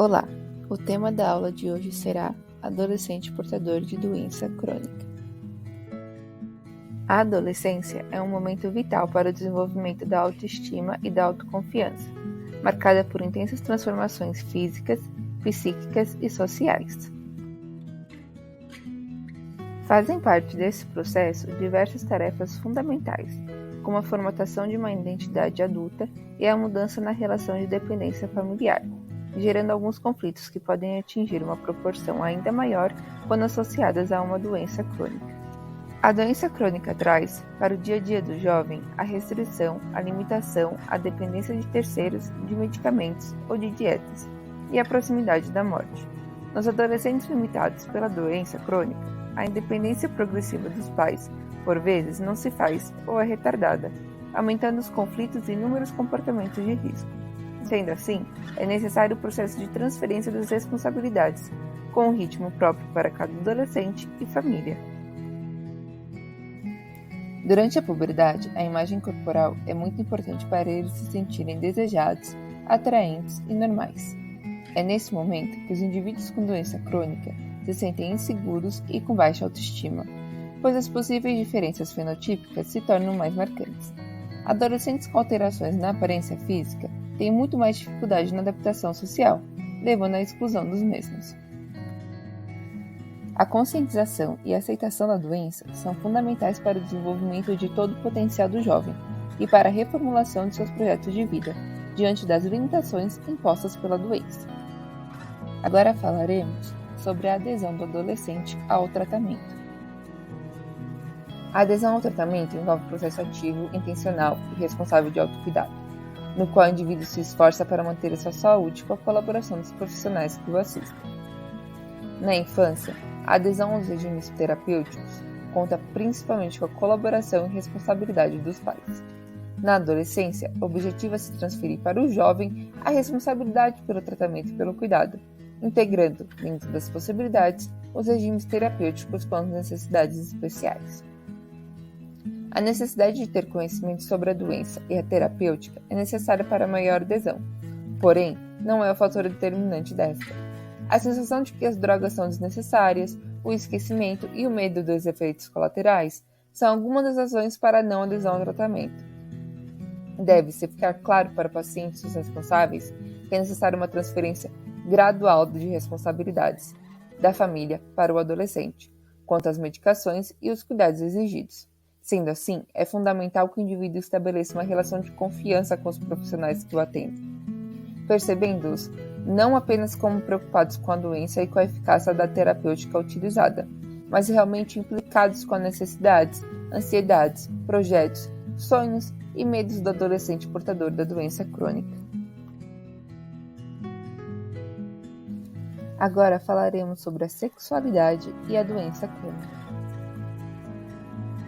Olá! O tema da aula de hoje será adolescente portador de doença crônica. A adolescência é um momento vital para o desenvolvimento da autoestima e da autoconfiança, marcada por intensas transformações físicas, psíquicas e sociais. Fazem parte desse processo diversas tarefas fundamentais, como a formatação de uma identidade adulta e a mudança na relação de dependência familiar, gerando alguns conflitos que podem atingir uma proporção ainda maior quando associadas a uma doença crônica. A doença crônica traz, para o dia a dia do jovem, a restrição, a limitação, a dependência de terceiros, de medicamentos ou de dietas, e a proximidade da morte. Nos adolescentes limitados pela doença crônica, a independência progressiva dos pais, por vezes, não se faz ou é retardada, aumentando os conflitos e inúmeros comportamentos de risco. Sendo assim, é necessário o processo de transferência das responsabilidades, com um ritmo próprio para cada adolescente e família. Durante a puberdade, a imagem corporal é muito importante para eles se sentirem desejados, atraentes e normais. É nesse momento que os indivíduos com doença crônica se sentem inseguros e com baixa autoestima, pois as possíveis diferenças fenotípicas se tornam mais marcantes. Adolescentes com alterações na aparência física têm muito mais dificuldade na adaptação social, levando à exclusão dos mesmos. A conscientização e a aceitação da doença são fundamentais para o desenvolvimento de todo o potencial do jovem e para a reformulação de seus projetos de vida, diante das limitações impostas pela doença. Agora falaremos sobre a adesão do adolescente ao tratamento. A adesão ao tratamento envolve um processo ativo, intencional e responsável de autocuidado, no qual o indivíduo se esforça para manter a sua saúde com a colaboração dos profissionais que o assistem. Na infância, a adesão aos regimes terapêuticos conta principalmente com a colaboração e responsabilidade dos pais. Na adolescência, o objetivo é se transferir para o jovem a responsabilidade pelo tratamento e pelo cuidado, integrando, dentro das possibilidades, os regimes terapêuticos com as necessidades especiais. A necessidade de ter conhecimento sobre a doença e a terapêutica é necessária para maior adesão, porém, não é o fator determinante desta. A sensação de que as drogas são desnecessárias, o esquecimento e o medo dos efeitos colaterais são algumas das razões para a não adesão ao tratamento. Deve-se ficar claro para pacientes e os responsáveis que é necessária uma transferência gradual de responsabilidades da família para o adolescente, quanto às medicações e os cuidados exigidos. Sendo assim, é fundamental que o indivíduo estabeleça uma relação de confiança com os profissionais que o atendem, percebendo-os não apenas como preocupados com a doença e com a eficácia da terapêutica utilizada, mas realmente implicados com as necessidades, ansiedades, projetos, sonhos e medos do adolescente portador da doença crônica. Agora falaremos sobre a sexualidade e a doença crônica.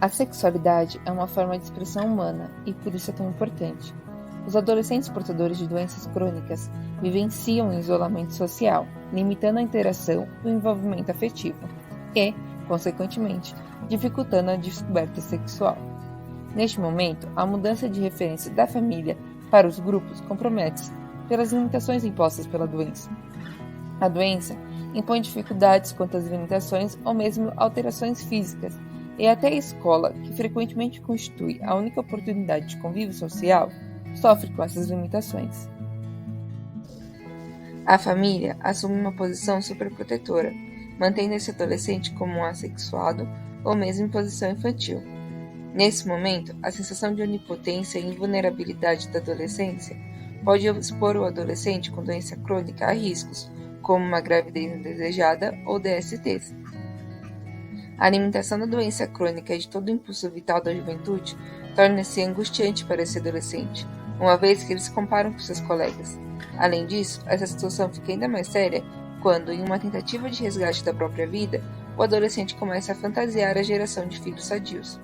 A sexualidade é uma forma de expressão humana e por isso é tão importante. Os adolescentes portadores de doenças crônicas vivenciam o isolamento social, limitando a interação e o envolvimento afetivo e, consequentemente, dificultando a descoberta sexual. Neste momento, a mudança de referência da família para os grupos compromete-se pelas limitações impostas pela doença. A doença impõe dificuldades quanto às limitações ou mesmo alterações físicas, e até a escola, que frequentemente constitui a única oportunidade de convívio social, sofre com essas limitações. A família assume uma posição superprotetora, mantendo esse adolescente como um assexuado ou mesmo em posição infantil. Nesse momento, a sensação de onipotência e invulnerabilidade da adolescência pode expor o adolescente com doença crônica a riscos, como uma gravidez indesejada ou DSTs. A alimentação da doença crônica e de todo o impulso vital da juventude torna-se angustiante para esse adolescente, uma vez que eles se comparam com seus colegas. Além disso, essa situação fica ainda mais séria quando, em uma tentativa de resgate da própria vida, o adolescente começa a fantasiar a geração de filhos sadios.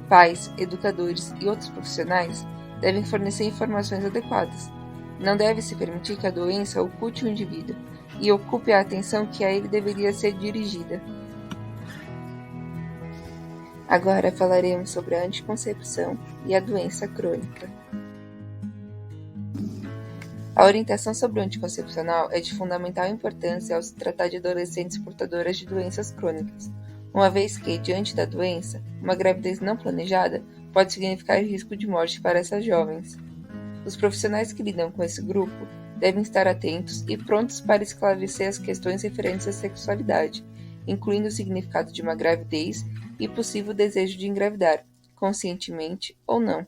Pais, educadores e outros profissionais devem fornecer informações adequadas. Não deve-se permitir que a doença oculte o indivíduo e ocupe a atenção que a ele deveria ser dirigida. Agora falaremos sobre a anticoncepção e a doença crônica. A orientação sobre o anticoncepcional é de fundamental importância ao se tratar de adolescentes portadoras de doenças crônicas, uma vez que, diante da doença, uma gravidez não planejada pode significar risco de morte para essas jovens. Os profissionais que lidam com esse grupo devem estar atentos e prontos para esclarecer as questões referentes à sexualidade, incluindo o significado de uma gravidez e possível desejo de engravidar, conscientemente ou não.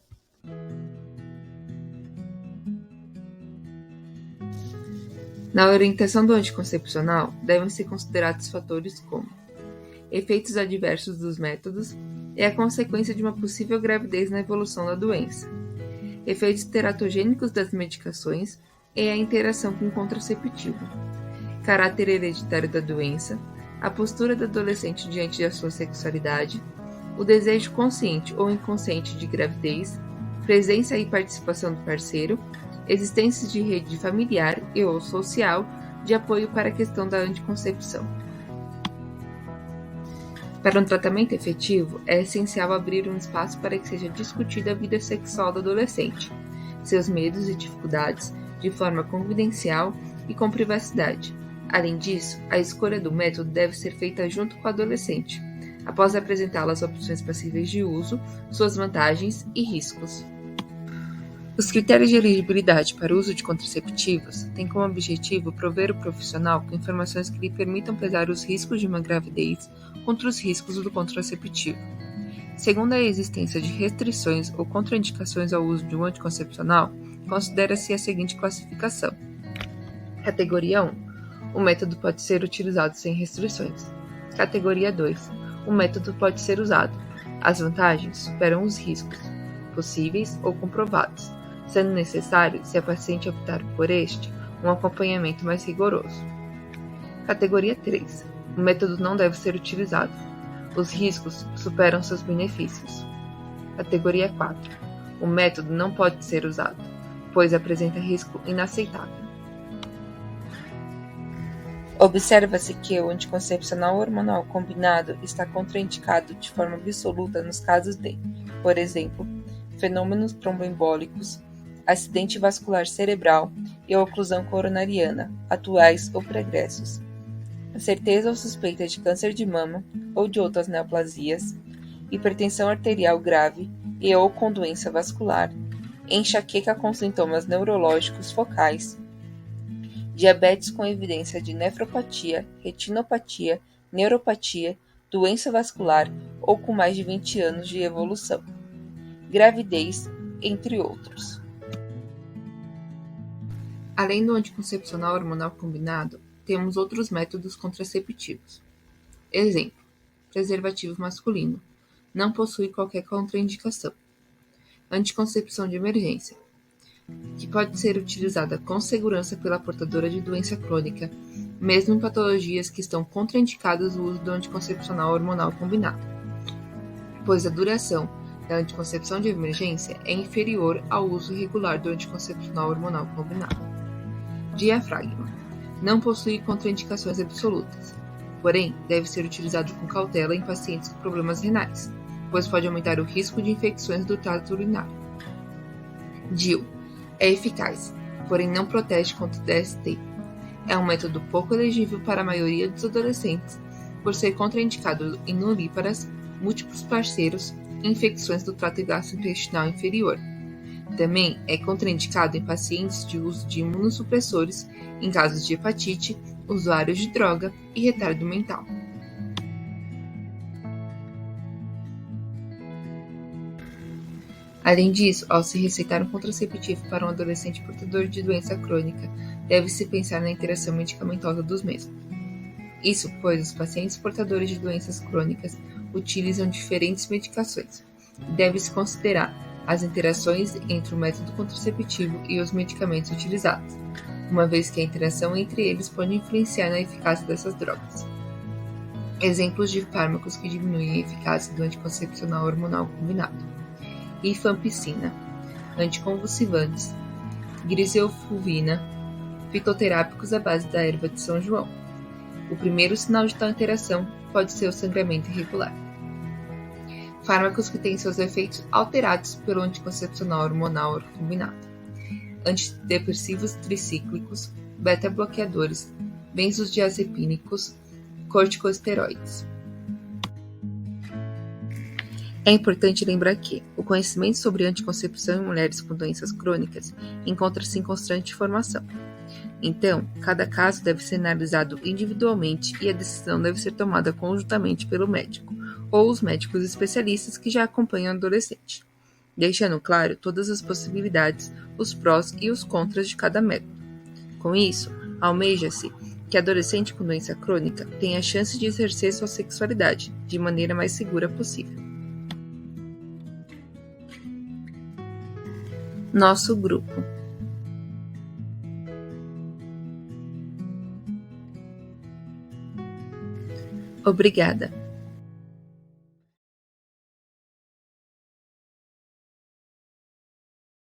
Na orientação do anticoncepcional, devem ser considerados fatores como efeitos adversos dos métodos e a consequência de uma possível gravidez na evolução da doença, efeitos teratogênicos das medicações e a interação com o contraceptivo, caráter hereditário da doença, a postura do adolescente diante da sua sexualidade, o desejo consciente ou inconsciente de gravidez, presença e participação do parceiro, existência de rede familiar e ou social de apoio para a questão da anticoncepção. Para um tratamento efetivo, é essencial abrir um espaço para que seja discutida a vida sexual do adolescente, seus medos e dificuldades, de forma confidencial e com privacidade. Além disso, a escolha do método deve ser feita junto com o adolescente, após apresentá-lo as opções passíveis de uso, suas vantagens e riscos. Os critérios de elegibilidade para o uso de contraceptivos têm como objetivo prover o profissional com informações que lhe permitam pesar os riscos de uma gravidez contra os riscos do contraceptivo. Segundo a existência de restrições ou contraindicações ao uso de um anticoncepcional, considera-se a seguinte classificação. Categoria 1. O método pode ser utilizado sem restrições. Categoria 2. O método pode ser usado. As vantagens superam os riscos, possíveis ou comprovados, sendo necessário, se a paciente optar por este, um acompanhamento mais rigoroso. Categoria 3. O método não deve ser utilizado. Os riscos superam seus benefícios. Categoria 4. O método não pode ser usado, pois apresenta risco inaceitável. Observa-se que o anticoncepcional hormonal combinado está contraindicado de forma absoluta nos casos de, por exemplo, fenômenos tromboembólicos, acidente vascular cerebral e oclusão coronariana, atuais ou pregressos, certeza ou suspeita de câncer de mama ou de outras neoplasias, hipertensão arterial grave e ou com doença vascular, enxaqueca com sintomas neurológicos focais, diabetes com evidência de nefropatia, retinopatia, neuropatia, doença vascular ou com mais de 20 anos de evolução, gravidez, entre outros. Além do anticoncepcional hormonal combinado, temos outros métodos contraceptivos. Exemplo: preservativo masculino. Não possui qualquer contraindicação. Anticoncepção de emergência, que pode ser utilizada com segurança pela portadora de doença crônica, mesmo em patologias que estão contraindicadas o uso do anticoncepcional hormonal combinado, pois a duração da anticoncepção de emergência é inferior ao uso regular do anticoncepcional hormonal combinado. Diafragma. Não possui contraindicações absolutas, porém deve ser utilizado com cautela em pacientes com problemas renais, pois pode aumentar o risco de infecções do trato urinário. DIU. É eficaz, porém não protege contra o DST. É um método pouco elegível para a maioria dos adolescentes, por ser contraindicado em nulíparas, múltiplos parceiros e infecções do trato gastrointestinal inferior. Também é contraindicado em pacientes de uso de imunossupressores, em casos de hepatite, usuários de droga e retardo mental. Além disso, ao se receitar um contraceptivo para um adolescente portador de doença crônica, deve-se pensar na interação medicamentosa dos mesmos. Isso pois os pacientes portadores de doenças crônicas utilizam diferentes medicações, e deve-se considerar as interações entre o método contraceptivo e os medicamentos utilizados, uma vez que a interação entre eles pode influenciar na eficácia dessas drogas. Exemplos de fármacos que diminuem a eficácia do anticoncepcional hormonal combinado: rifampicina, anticonvulsivantes, griselfulvina, fitoterápicos à base da erva de São João. O primeiro sinal de tal interação pode ser o sangramento irregular. Fármacos que têm seus efeitos alterados pelo anticoncepcional hormonal combinado: antidepressivos tricíclicos, beta-bloqueadores, benzodiazepínicos, corticosteroides. É importante lembrar que o conhecimento sobre anticoncepção em mulheres com doenças crônicas encontra-se em constante formação. Então, cada caso deve ser analisado individualmente e a decisão deve ser tomada conjuntamente pelo médico ou os médicos especialistas que já acompanham o adolescente, deixando claro todas as possibilidades, os prós e os contras de cada método. Com isso, almeja-se que a adolescente com doença crônica tenha a chance de exercer sua sexualidade de maneira mais segura possível. Nosso grupo. Obrigada.